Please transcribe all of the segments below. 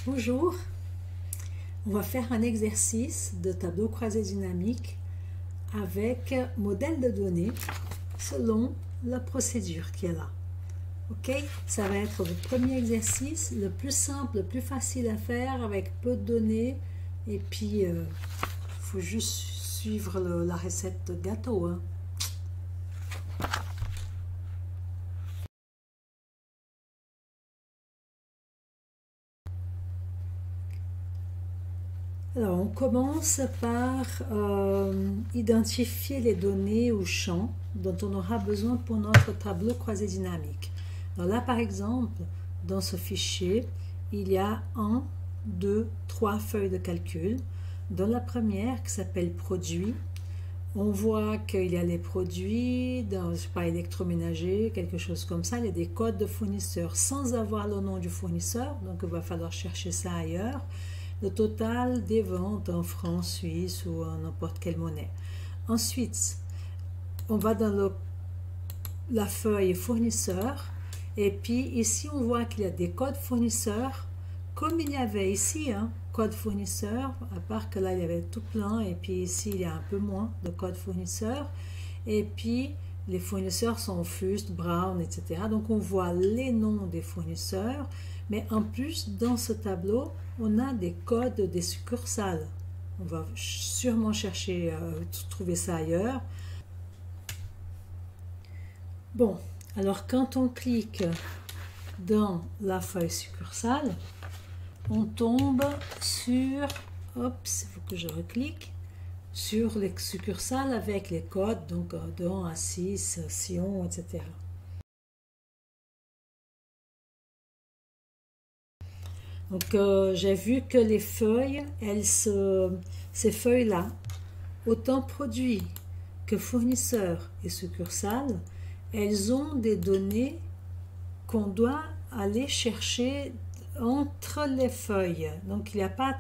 Bonjour, on va faire un exercice de tableau croisé dynamique avec modèle de données selon la procédure qui est là. Ok, ça va être le premier exercice, le plus simple, le plus facile à faire avec peu de données et puis faut juste suivre la recette de gâteau. Hein. Alors, on commence par identifier les données ou champs dont on aura besoin pour notre tableau croisé dynamique. Alors là, par exemple, dans ce fichier, il y a 1, 2, 3 feuilles de calcul. Dans la première, qui s'appelle produits, on voit qu'il y a les produits, dans, je sais pas, électroménager, quelque chose comme ça. Il y a des codes de fournisseurs sans avoir le nom du fournisseur, donc il va falloir chercher ça ailleurs. Le total des ventes en francs suisses ou en n'importe quelle monnaie. Ensuite, on va dans la feuille fournisseur et puis ici on voit qu'il y a des codes fournisseurs comme il y avait ici, hein, code fournisseur, à part que là il y avait tout plein et puis ici il y a un peu moins de codes fournisseurs et puis les fournisseurs sont Fust, Brown, etc. Donc on voit les noms des fournisseurs, mais en plus dans ce tableau on a des codes des succursales. On va sûrement chercher, trouver ça ailleurs. Bon, alors quand on clique dans la feuille succursale, on tombe sur, oups, il faut que je reclique, sur les succursales avec les codes, donc de 1 à 6, Sion, etc. Donc j'ai vu que les feuilles, ces feuilles-là, autant produits que fournisseurs et succursales, elles ont des données qu'on doit aller chercher entre les feuilles. Donc il n'y a pas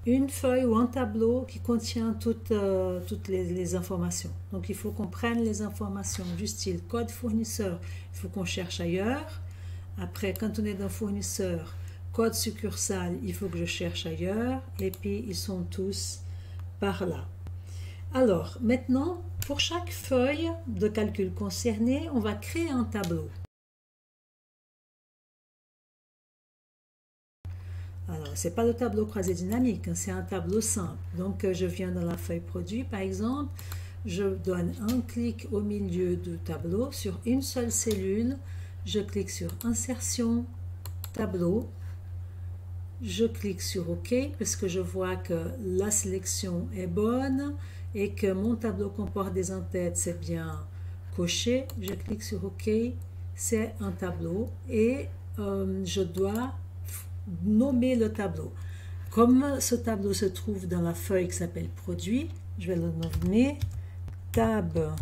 une feuille ou un tableau qui contient toutes les informations. Donc il faut qu'on prenne les informations du style code fournisseur, il faut qu'on cherche ailleurs. Après, quand on est dans fournisseur, code succursale, il faut que je cherche ailleurs. Et puis, ils sont tous par là. Alors, maintenant, pour chaque feuille de calcul concernée, on va créer un tableau. Alors, ce n'est pas le tableau croisé dynamique, hein, c'est un tableau simple. Donc, je viens dans la feuille produit, par exemple. Je donne un clic au milieu du tableau sur une seule cellule. Je clique sur insertion, tableau, je clique sur OK parce que je vois que la sélection est bonne et que mon tableau comporte des en-têtes, c'est bien coché. Je clique sur OK, c'est un tableau et je dois nommer le tableau. Comme ce tableau se trouve dans la feuille qui s'appelle produit, je vais le nommer tab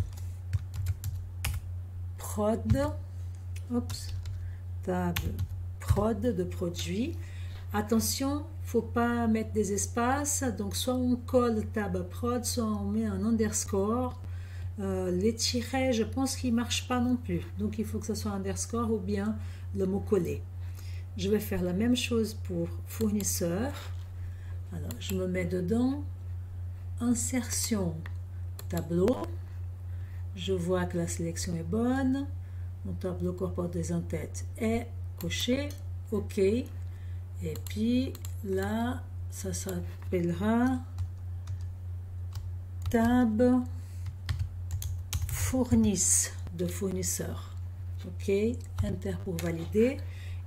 prod. Oups, tab prod de produit. Attention, il ne faut pas mettre des espaces. Donc, soit on colle tab prod, soit on met un underscore. Les tirets, je pense qu'ils ne marchent pas non plus. Donc, il faut que ce soit underscore ou bien le mot collé. Je vais faire la même chose pour fournisseur. Alors, je me mets dedans. Insertion, tableau. Je vois que la sélection est bonne. Mon tableau comporte des en-têtes est coché, OK. Et puis là, ça s'appellera tab fournisse de fournisseur. OK, Enter pour valider.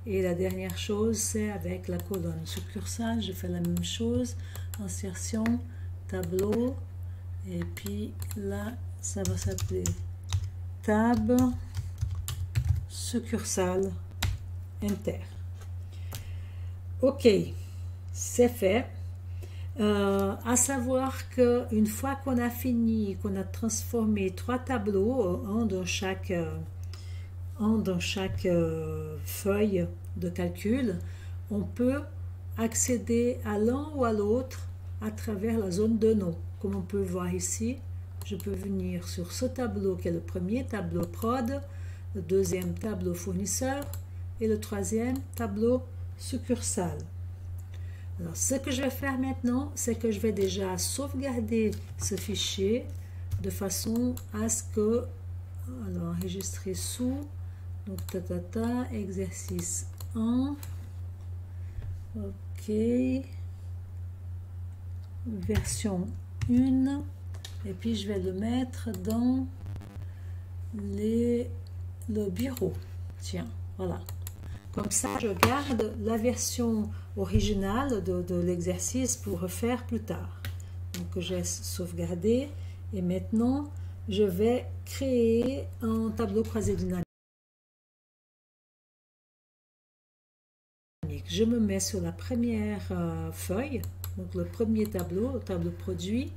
Et la dernière chose, c'est avec la colonne succursale. Je fais la même chose. Insertion, tableau. Et puis là, ça va s'appeler tab succursale Enter. OK, c'est fait. À savoir qu'une fois qu'on a fini, qu'on a transformé 3 tableaux, un dans chaque feuille de calcul, on peut accéder à l'un ou à l'autre à travers la zone de nom. Comme on peut voir ici, je peux venir sur ce tableau qui est le premier tableau prod, le deuxième tableau fournisseur, et le troisième tableau succursale. Alors, ce que je vais faire maintenant, c'est que je vais déjà sauvegarder ce fichier de façon à ce que, alors, enregistrer sous, donc exercice 1, ok, version 1, et puis je vais le mettre dans le bureau, tiens, voilà. Comme ça, je garde la version originale de l'exercice pour refaire plus tard. Donc, j'ai sauvegardé et maintenant, je vais créer un tableau croisé dynamique. Je me mets sur la première feuille, donc le premier tableau, le tableau produit.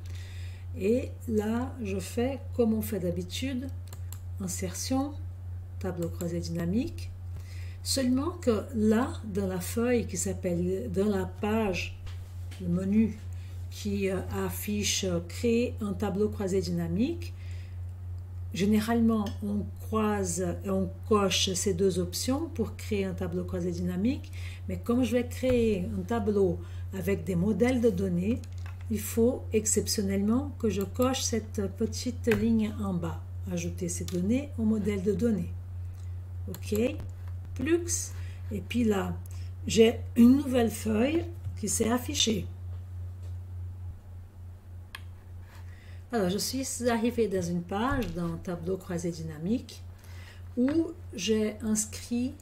Et là, je fais comme on fait d'habitude, insertion, tableau croisé dynamique. Seulement que là, dans la feuille qui s'appelle, dans la page, le menu qui affiche créer un tableau croisé dynamique, généralement on coche ces deux options pour créer un tableau croisé dynamique, mais comme je vais créer un tableau avec des modèles de données, il faut exceptionnellement que je coche cette petite ligne en bas, ajouter ces données au modèle de données. OK, plus, et puis là, j'ai une nouvelle feuille qui s'est affichée. Alors, je suis arrivée dans une page, dans un tableau croisé dynamique, où j'ai inscrit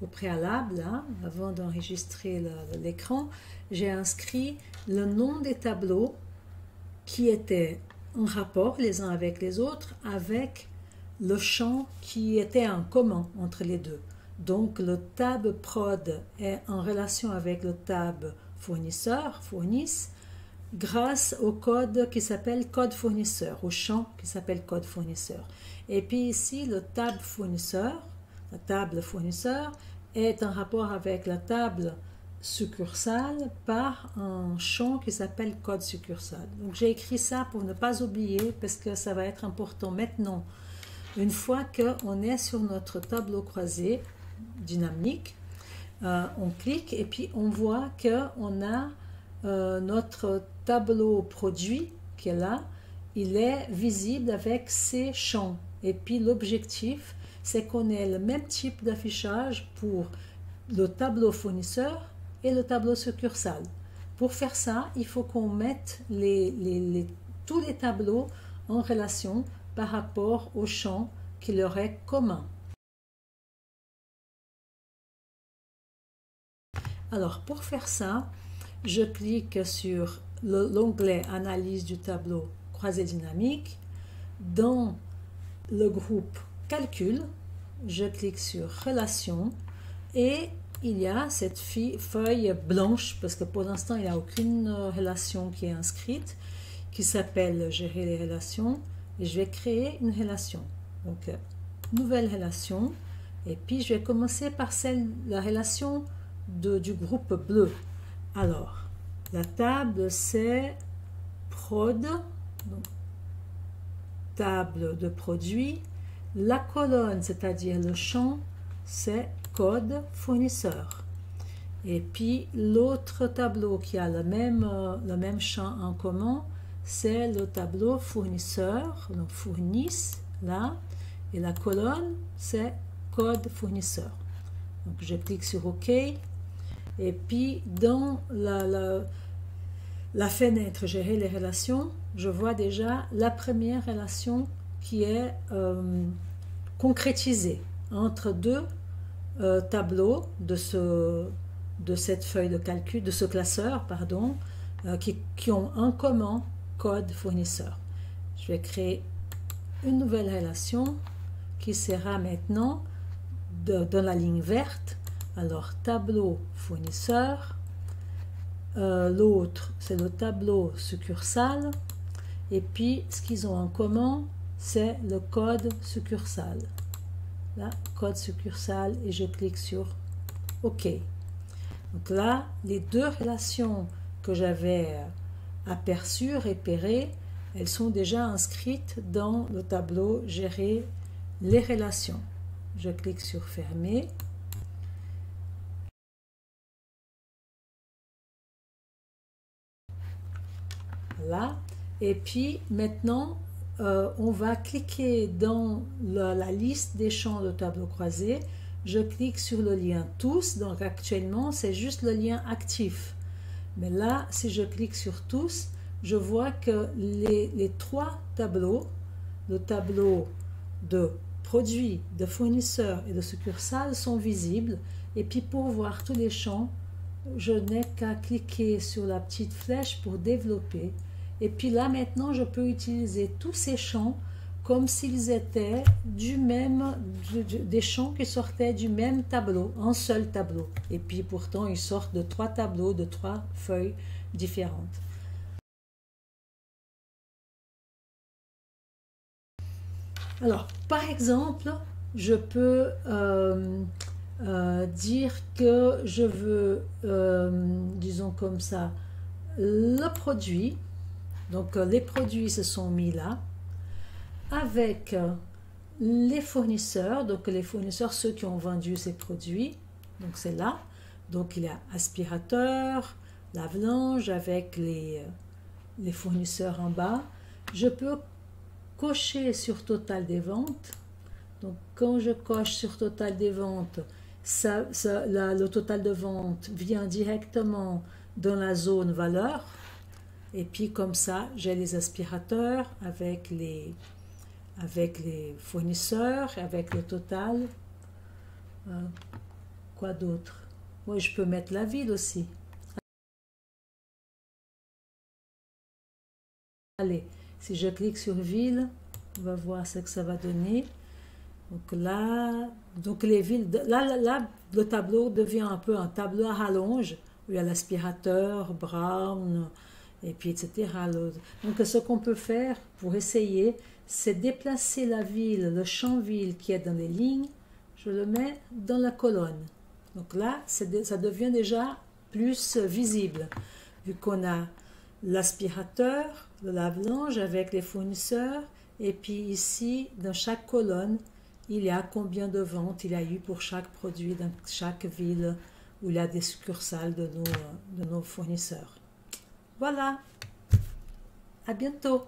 au préalable, là, avant d'enregistrer l'écran, j'ai inscrit le nom des tableaux qui étaient en rapport les uns avec les autres, avec le champ qui était en commun entre les deux. Donc, le tab prod est en relation avec le tab fournisseur, fournisse, grâce au code qui s'appelle code fournisseur, au champ qui s'appelle code fournisseur. Et puis ici, le tab fournisseur, la table fournisseur, est en rapport avec la table succursale par un champ qui s'appelle code succursale. Donc j'ai écrit ça pour ne pas oublier parce que ça va être important maintenant. Une fois qu'on est sur notre tableau croisé dynamique, on clique et puis on voit qu'on a notre tableau produit qui est là, il est visible avec ces champs. Et puis l'objectif, c'est qu'on ait le même type d'affichage pour le tableau fournisseur et le tableau succursale. Pour faire ça, il faut qu'on mette tous les tableaux en relation par rapport aux champs qui leur est commun. Alors, pour faire ça, je clique sur l'onglet Analyse du tableau croisé dynamique. Dans le groupe Calcul, je clique sur Relations et il y a cette feuille blanche, parce que pour l'instant, il n'y a aucune relation qui est inscrite, qui s'appelle Gérer les relations. Et je vais créer une relation. Donc, nouvelle relation. Et puis, je vais commencer par la relation du groupe bleu. Alors, la table, c'est prod, donc, table de produit. La colonne, c'est-à-dire le champ, c'est code fournisseur. Et puis, l'autre tableau qui a le même champ en commun, c'est le tableau fournisseur, donc fournisse, là. Et la colonne, c'est code fournisseur. Donc, je clique sur OK. Et puis, dans la fenêtre Gérer les relations, je vois déjà la première relation qui est concrétisée entre deux tableaux de cette feuille de calcul, de ce classeur, pardon, qui ont en commun code fournisseur. Je vais créer une nouvelle relation qui sera maintenant dans la ligne verte. Alors, tableau fournisseur, l'autre c'est le tableau succursale, et puis ce qu'ils ont en commun, c'est le code succursale. Là, code succursale, et je clique sur OK. Donc là, les deux relations que j'avais aperçues, repérées, elles sont déjà inscrites dans le tableau Gérer les relations. Je clique sur Fermer. Voilà. Et puis maintenant, on va cliquer dans la liste des champs de tableau croisé. Je clique sur le lien tous. Donc actuellement, c'est juste le lien actif. Mais là, si je clique sur tous, je vois que les trois tableaux, le tableau de produits, de fournisseurs et de succursales sont visibles. Et puis pour voir tous les champs, je n'ai qu'à cliquer sur la petite flèche pour développer. Et puis là maintenant, je peux utiliser tous ces champs comme s'ils étaient des champs qui sortaient du même tableau, un seul tableau. Et puis pourtant, ils sortent de trois tableaux, de trois feuilles différentes. Alors, par exemple, je peux dire que je veux, disons comme ça, le produit. Donc, les produits se sont mis là, avec les fournisseurs. Donc, les fournisseurs, ceux qui ont vendu ces produits. Donc, c'est là. Donc, il y a aspirateur, lave-linge avec les fournisseurs en bas. Je peux cocher sur total des ventes. Donc quand je coche sur total des ventes, le total de vente vient directement dans la zone valeur. Et puis comme ça, j'ai les aspirateurs avec les fournisseurs, avec le total. Quoi d'autre? Moi, je peux mettre la ville aussi. Allez, si je clique sur ville, on va voir ce que ça va donner. Donc là, les villes, là, le tableau devient un peu un tableau à rallonge, où il y a l'aspirateur, Brown, et puis etc. Donc ce qu'on peut faire pour essayer, c'est déplacer la ville, le champ ville qui est dans les lignes, je le mets dans la colonne. Donc là, ça devient déjà plus visible, vu qu'on a l'aspirateur, le lave-linge avec les fournisseurs, et puis ici, dans chaque colonne, il y a combien de ventes il y a eu pour chaque produit dans chaque ville où il y a des succursales de nos fournisseurs. Voilà, à bientôt.